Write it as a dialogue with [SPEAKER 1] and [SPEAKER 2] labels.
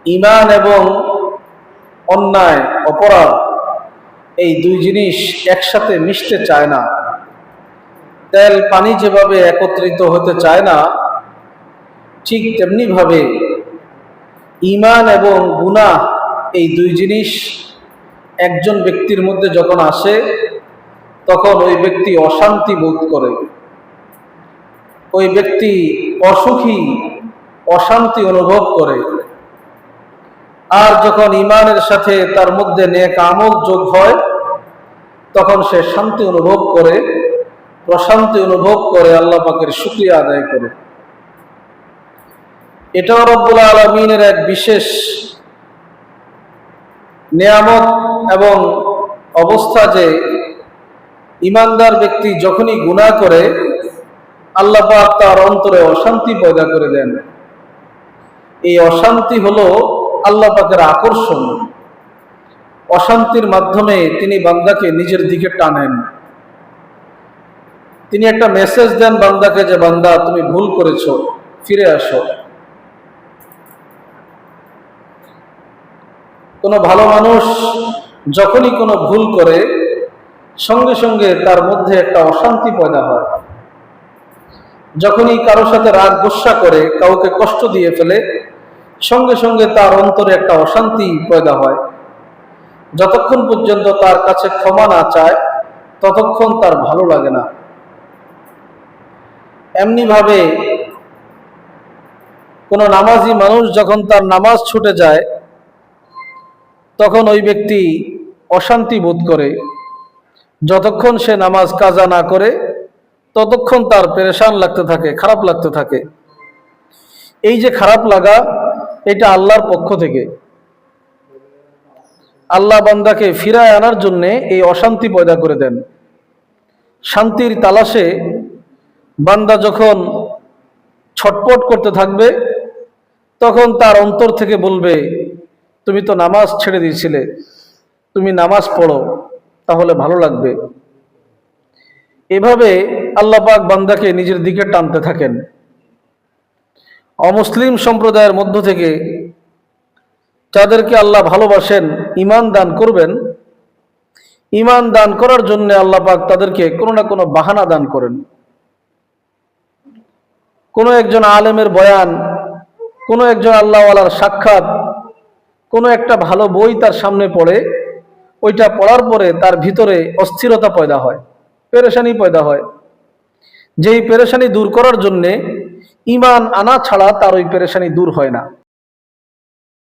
[SPEAKER 1] ঈমান এবং অন্যায় অপরাধ এই দুই জিনিস একসাথে মিশতে চায় না। তেল পানি যেভাবে একত্রিত হতে চায় না, ঠিক তেমনি ভাবে ঈমান এবং গুনাহ এই দুই জিনিস একজন ব্যক্তির মধ্যে যখন আসে, তখন ওই ব্যক্তি অশান্তি বোধ করে, ওই ব্যক্তি অসুখী, অশান্তি অনুভব করে। আর যখন ঈমানের সাথে তার মধ্যে নেক আমল যোগ হয়, তখন সে শান্তি অনুভব করে, প্রশান্তি অনুভব করে, আল্লাহ পাকের শুকরিয়া আদায় করে। এটাও রব্বুল আলামিনের এক বিশেষ নিয়ামত এবং অবস্থা যে ঈমানদার ব্যক্তি যখনই গুনাহ করে, আল্লাহ পাক তার অন্তরে অশান্তি পয়দা করে দেন। এই অশান্তি হলো আল্লাহ পাকের আকর্ষণ। অশান্তির মাধ্যমে তিনি বান্দাকে নিজের দিকে টানেন। তিনি একটা মেসেজ দেন বান্দাকে যে, বান্দা তুমি ভুল করেছো, ফিরে আসো। কোনো ভালো মানুষ যখনই কোনো ভুল করে, সঙ্গে সঙ্গে তার মধ্যে একটা অশান্তি পয়দা হয়। যখনই কারোর সাথে রাগ গোসা করে, কাউকে কষ্ট দিয়ে ফেলে, সঙ্গে সঙ্গে তার অন্তরে একটা অশান্তি পয়দা হয়। যতক্ষণ পর্যন্ত তার কাছে ক্ষমা না চায়, ততক্ষণ তার ভালো লাগে না। এমনি ভাবে কোনো নামাজি মানুষ যখন তার নামাজ ছুটে যায়, তখন ওই ব্যক্তি অশান্তি বোধ করে। যতক্ষণ সে নামাজ কাজা না করে, ততক্ষণ তার পেরেশান লাগতে থাকে, খারাপ লাগতে থাকে। এই যে খারাপ লাগা, এটা আল্লাহর পক্ষ থেকে। আল্লাহ বান্দাকে ফিরায় আনার জন্যে এই অশান্তি পয়দা করে দেন। শান্তির তালাশে বান্দা যখন ছটপট করতে থাকবে, তখন তার অন্তর থেকে বলবে, তুমি তো নামাজ ছেড়ে দিয়েছিলে, তুমি নামাজ পড়ো, তাহলে ভালো লাগবে। এভাবে আল্লাহ পাক বান্দাকে নিজের দিকে টানতে থাকেন। অমুসলিম সম্প্রদায়ের মধ্য থেকে যাদেরকে আল্লাহ ভালোবাসেন, ঈমান দান করবেন, ঈমান দান করার জন্য আল্লাহ পাক তাদেরকে কোনো না কোনো বাহানা দান করেন। কোনো একজন আলেমের বয়ান, কোনো একজন আল্লাহওয়ালার সাক্ষাৎ, কোনো একটা ভালো বই তার সামনে পড়ে, ওইটা পড়ার পরে তার ভিতরে অস্থিরতা পয়দা হয়, পেরেশানি পয়দা হয়। যেই পেরেশানি দূর করার জন্যে ঈমান আনা ছাড়া তার ওই পেরেশানি দূর হয় না।